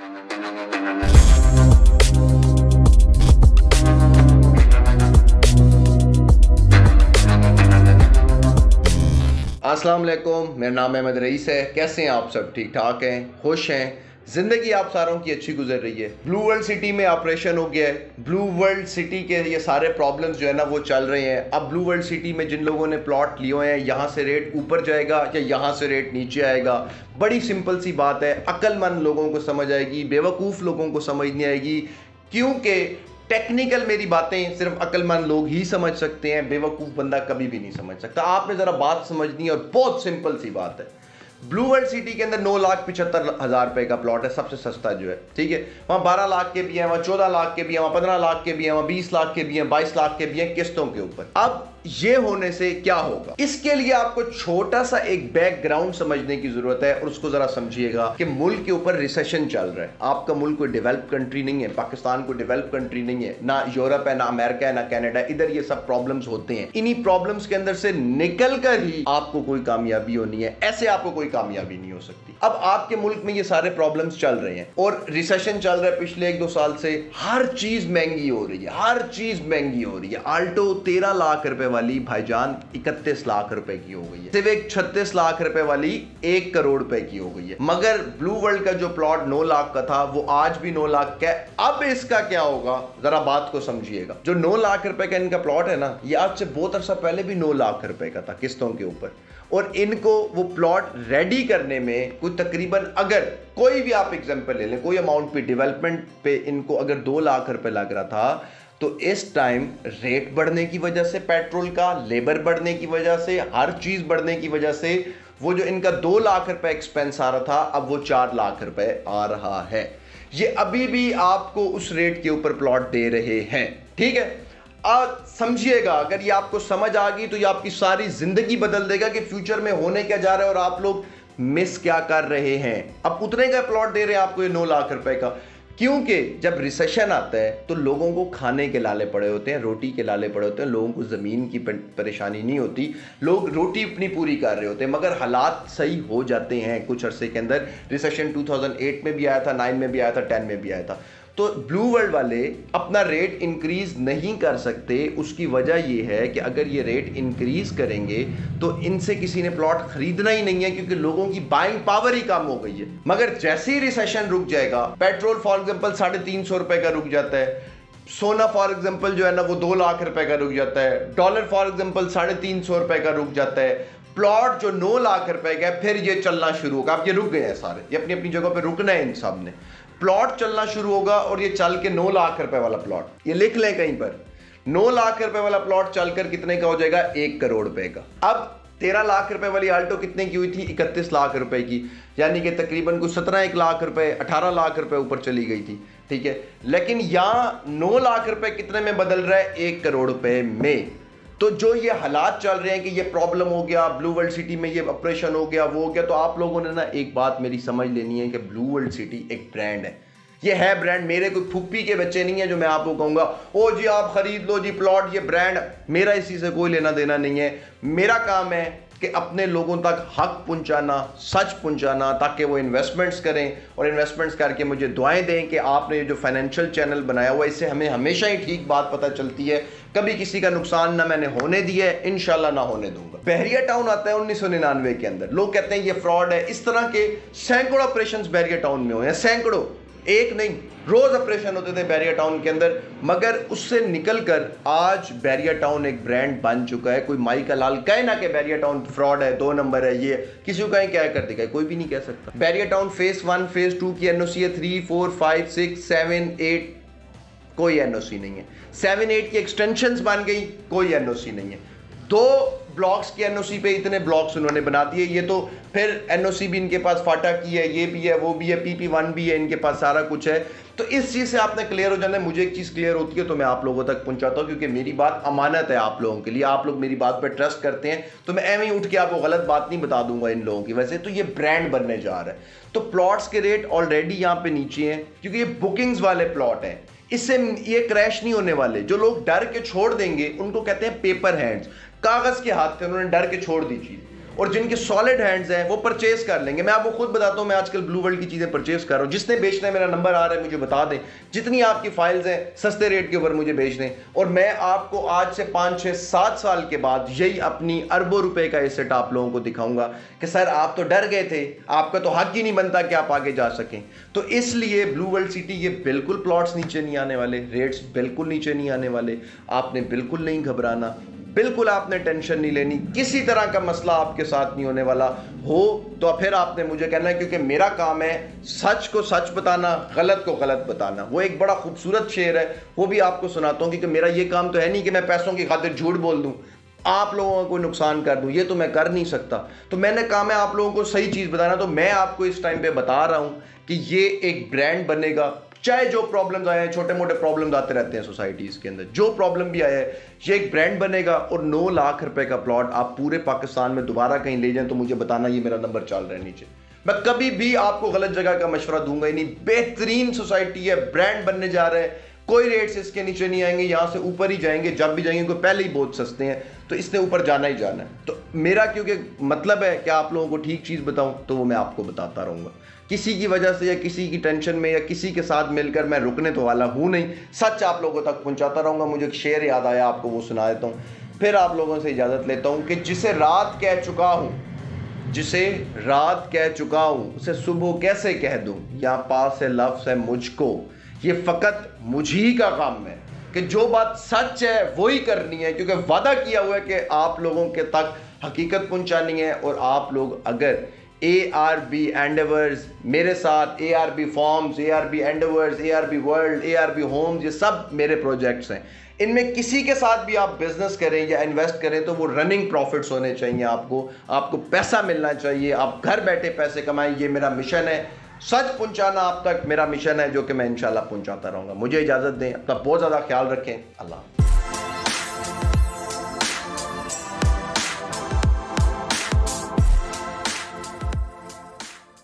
अस्सलाम वालेकुम, मेरा नाम अहमद रईस है। कैसे हैं आप सब? ठीक ठाक हैं, खुश हैं? ज़िंदगी आप सारों की अच्छी गुजर रही है। ब्लू वर्ल्ड सिटी में ऑपरेशन हो गया है। ब्लू वर्ल्ड सिटी के ये सारे प्रॉब्लम्स जो है ना वो चल रहे हैं। अब ब्लू वर्ल्ड सिटी में जिन लोगों ने प्लॉट लिए हुए हैं, यहाँ से रेट ऊपर जाएगा या यहाँ से रेट नीचे आएगा। बड़ी सिंपल सी बात है, अक्लमंद लोगों को समझ आएगी, बेवकूफ़ लोगों को समझ नहीं आएगी, क्योंकि टेक्निकल मेरी बातें सिर्फ अक्लमंद लोग ही समझ सकते हैं, बेवकूफ़ बंदा कभी भी नहीं समझ सकता। आपने ज़रा बात समझनी है और बहुत सिंपल सी बात है। ब्लू वर्ल्ड सिटी के अंदर 9,75,000 रुपए का प्लॉट है, सबसे सस्ता जो है, ठीक है। वहाँ 12 लाख के भी हैं, वहाँ 14 लाख के भी हैं, वहाँ 15 लाख के भी हैं, वहाँ 20 लाख के भी हैं, 22 लाख के भी हैं, किस्तों के ऊपर। अब ये होने से क्या होगा, इसके लिए आपको छोटा सा एक बैकग्राउंड समझने की जरूरत है और उसको जरा समझिएगा कि मुल्क के ऊपर रिसेशन चल रहा है। आपका मुल्क कोई डेवलप कंट्री नहीं है, पाकिस्तान कोई डेवलप कंट्री नहीं है, ना यूरोप है, ना अमेरिका है, ना कनाडा। इधर ये सब प्रॉब्लम्स होते हैं। इन्हीं प्रॉब्लम्स के अंदर से निकल कर ही आपको कोई कामयाबी होनी है, ऐसे आपको कोई कामयाबी नहीं हो सकती। अब आपके मुल्क में ये सारे प्रॉब्लम्स चल रहे हैं और रिसेशन चल रहा है पिछले 1-2 साल से। हर चीज महंगी हो रही है, हर चीज महंगी हो रही है। आल्टो 13 लाख रुपए वाली भाईजान 31 लाख रुपए की हो गई है। सिविक 36 लाख रुपए वाली 1 करोड़ रुपए की हो गई है। मगर ब्लू वर्ल्ड का जो प्लॉट 9 लाख का था वो आज भी 9 लाख का है। अब इसका क्या होगा, जरा बात को समझिएगा। जो 9 लाख रुपए का इनका प्लॉट है ना, ये आज से बहुत अरसा पहले भी 9 लाख रुपए का था किस्तों के ऊपर। और इनको वो प्लॉट रेडी करने में कुछ तकरीबन, अगर कोई भी आप एग्जांपल ले लें, कोई अमाउंट पे डेवलपमेंट पे इनको अगर 2 लाख रुपए लग रहा था, तो इस टाइम रेट बढ़ने की वजह से, पेट्रोल का, लेबर बढ़ने की वजह से, हर चीज बढ़ने की वजह से, वो जो इनका 2 लाख रुपए एक्सपेंस आ रहा था, अब वो 4 लाख रुपए आ रहा है। ये अभी भी आपको उस रेट के ऊपर प्लॉट दे रहे हैं, ठीक है। समझिएगा, अगर ये आपको समझ आ गई तो ये आपकी सारी जिंदगी बदल देगा कि फ्यूचर में होने क्या जा रहा है और आप लोग मिस क्या कर रहे हैं। अब उतने का प्लॉट दे रहे हैं आपको ये 9 लाख रुपए का, क्योंकि जब रिसेशन आता है तो लोगों को खाने के लाले पड़े होते हैं, रोटी के लाले पड़े होते हैं, लोगों को ज़मीन की परेशानी नहीं होती, लोग रोटी अपनी पूरी कर रहे होते हैं। मगर हालात सही हो जाते हैं कुछ अरसे के अंदर। रिसेशन 2008 में भी आया था, 9 में भी आया था, 10 में भी आया था। तो ब्लू वर्ल्ड वाले अपना रेट इंक्रीज नहीं कर सकते। उसकी वजह यह है कि अगर ये रेट इंक्रीज करेंगे तो इनसे किसी ने प्लॉट खरीदना ही नहीं है, क्योंकि लोगों की बाइंग पावर ही कम हो गई है। मगर जैसे ही रिसेशन रुक जाएगा, पेट्रोल फॉर एग्जांपल 350 रुपए का रुक जाता है, सोना फॉर एग्जांपल जो है ना वो 2 लाख रुपए का रुक जाता है, डॉलर फॉर एग्जांपल 350 रुपए का रुक जाता है, प्लॉट जो 9 लाख रुपए का है फिर ये चलना शुरू होगा। अब ये रुक गए हैं सारे, ये अपनी अपनी जगह पे रुकना है इन सब ने। प्लॉट चलना शुरू होगा और ये चल के 9 लाख रुपए वाला प्लॉट, ये लिख लें कहीं पर, 9 लाख रुपए वाला प्लॉट चलकर कितने का हो जाएगा, 1 करोड़ रुपए का। अब 13 लाख रुपए वाली आल्टो कितने की हुई थी, 31 लाख रुपए की, यानी कि तकरीबन कुछ 17 लाख रुपए, 18 लाख रुपए ऊपर चली गई थी, ठीक है। लेकिन यहां 9 लाख रुपए कितने में बदल रहा है, 1 करोड़ रुपए में। तो जो ये हालात चल रहे हैं कि ये प्रॉब्लम हो गया, ब्लू वर्ल्ड सिटी में ये ऑपरेशन हो गया, वो हो गया, तो आप लोगों ने ना एक बात मेरी समझ लेनी है कि ब्लू वर्ल्ड सिटी एक ब्रांड है। ये है ब्रांड, मेरे कोई फुप्पी के बच्चे नहीं है जो मैं आपको कहूंगा ओ जी आप खरीद लो जी प्लॉट, ये ब्रांड। मेरा इसी से कोई लेना देना नहीं है। मेरा काम है कि अपने लोगों तक हक पहुंचाना, सच पहुंचाना, ताकि वो इन्वेस्टमेंट्स करें और इन्वेस्टमेंट्स करके मुझे दुआएं दें कि आपने ये जो फाइनेंशियल चैनल बनाया हुआ है, इससे हमें हमेशा ही ठीक बात पता चलती है। कभी किसी का नुकसान ना मैंने होने दिया है, इंशाल्लाह ना होने दूंगा। बहरिया टाउन आता है 1999 के अंदर, लोग कहते हैं ये फ्रॉड है। इस तरह के सैकड़ों ऑपरेशंस बहरिया टाउन में हुए हैं, सैकड़ों, एक नहीं, रोज ऑपरेशन होते थे बैरिया टाउन के अंदर। मगर उससे निकलकर आज बैरिया टाउन एक ब्रांड बन चुका है। कोई माई का लाल कहे ना कि बैरिया टाउन फ्रॉड है, 2 नंबर है, ये किसी को कहीं क्या कर देगा, कोई भी नहीं कह सकता। बैरिया टाउन फेज 1 फेज 2 की एनओसी है, 3, 4, 5, 6, 7, 8 कोई एनओसी नहीं है। 7, 8 की एक्सटेंशंस बन गई, कोई एनओसी नहीं है। 2 ब्लॉक्स की एनओसी पे इतने ब्लॉक्स उन्होंने बना दिए। ये तो फिर एनओसी भी इनके पास फाटा की है, ये भी है, वो भी है, PP1 भी है, इनके पास सारा कुछ है। तो इस चीज से आपने क्लियर हो जाना है। मुझे एक चीज क्लियर होती है तो मैं आप लोगों तक पहुंचाता हूं, क्योंकि मेरी बात अमानत है आप लोगों के लिए। आप लोग मेरी बात पर ट्रस्ट करते हैं तो मैं एवं ही उठ के आपको गलत बात नहीं बता दूंगा इन लोगों की वजह से। तो ये ब्रांड बनने जा रहा है। तो प्लॉट्स के रेट ऑलरेडी यहाँ पे नीचे हैं, क्योंकि ये बुकिंग्स वाले प्लॉट हैं। इससे ये क्रैश नहीं होने वाले। जो लोग डर के छोड़ देंगे उनको कहते हैं पेपर हैंड्स, कागज के हाथ थे, उन्होंने डर के छोड़ दी चीज। और जिनके सॉलिड हैंड्स हैं वो परचेज कर लेंगे। मैं आपको खुद बताता हूं, मैं आजकल ब्लू वर्ल्ड की चीजें परचेज कर रहा हूं। जिसने बेचना है, मेरा नंबर आ रहा है, मुझे बता दें, जितनी आपकी फाइल्स हैं सस्ते रेट के ऊपर मुझे बेच दें, और मैं आपको आज से 5, 6, 7 साल के बाद यही अपनी अरबों रुपए का एसेट आप लोगों को दिखाऊंगा कि सर आप तो डर गए थे, आपका तो हक ही नहीं बनता कि आप आगे जा सकें। तो इसलिए ब्लू वर्ल्ड सिटी ये बिल्कुल प्लॉट्स नीचे नहीं आने वाले, रेट्स बिल्कुल नीचे नहीं आने वाले, आपने बिल्कुल नहीं घबराना, बिल्कुल आपने टेंशन नहीं लेनी, किसी तरह का मसला आपके साथ नहीं होने वाला। हो तो फिर आपने मुझे कहना है, क्योंकि मेरा काम है सच को सच बताना, गलत को गलत बताना। वो एक बड़ा खूबसूरत शेर है, वो भी आपको सुनाता हूँ, क्योंकि मेरा ये काम तो है नहीं कि मैं पैसों की खातिर झूठ बोल दूँ, आप लोगों को नुकसान कर दूं, ये तो मैं कर नहीं सकता। तो मैंने काम है आप लोगों को सही चीज़ बताना। तो मैं आपको इस टाइम पे बता रहा हूं कि ये एक ब्रांड बनेगा, चाहे जो प्रॉब्लम्स आए हैं, छोटे मोटे प्रॉब्लम्स आते रहते हैं सोसाइटीज़ के अंदर, जो प्रॉब्लम भी आया है, ये एक ब्रांड बनेगा। और 9 लाख रुपए का प्लॉट आप पूरे पाकिस्तान में दोबारा कहीं ले जाएं तो मुझे बताना, ये मेरा नंबर चल रहा है नीचे। मैं कभी भी आपको गलत जगह का मशवरा दूंगा ही नहीं। बेहतरीन सोसाइटी है, ब्रांड बनने जा रहे हैं, कोई रेट्स इसके नीचे नहीं आएंगे, यहां से ऊपर ही जाएंगे। जब भी जाएंगे, कोई पहले ही बहुत सस्ते हैं, तो इसने ऊपर जाना ही जाना है। तो मेरा क्योंकि मतलब है कि आप लोगों को ठीक चीज़ बताऊं, तो वो मैं आपको बताता रहूंगा। किसी की वजह से या किसी की टेंशन में या किसी के साथ मिलकर मैं रुकने तो वाला हूं नहीं, सच आप लोगों तक पहुंचाता रहूंगा। मुझे एक शेर याद आया, आपको वो सुना देता हूँ, फिर आप लोगों से इजाज़त लेता हूँ कि जिसे रात कह चुका हूँ, जिसे रात कह चुका हूँ, उसे सुबह कैसे कह दूँ, यहाँ पास से लफ्ज़ है मुझको, ये फ़कत मुझी का काम है कि जो बात सच है वही करनी है, क्योंकि वादा किया हुआ है कि आप लोगों के तक हकीकत पहुंचानी है। और आप लोग अगर ARB एंडेवर्स मेरे साथ, ARB forms, ARB endeavours, ARB world, ARB homes, ये सब मेरे प्रोजेक्ट्स हैं, इनमें किसी के साथ भी आप बिजनेस करें या इन्वेस्ट करें तो वो रनिंग प्रॉफिट्स होने चाहिए। आपको पैसा मिलना चाहिए, आप घर बैठे पैसे कमाएं, ये मेरा मिशन है। सच पहुंचाना आप तक मेरा मिशन है, जो कि मैं इंशाल्लाह पहुंचाता रहूंगा। मुझे इजाज़त दें, अपना बहुत ज़्यादा ख्याल रखें। अल्लाह।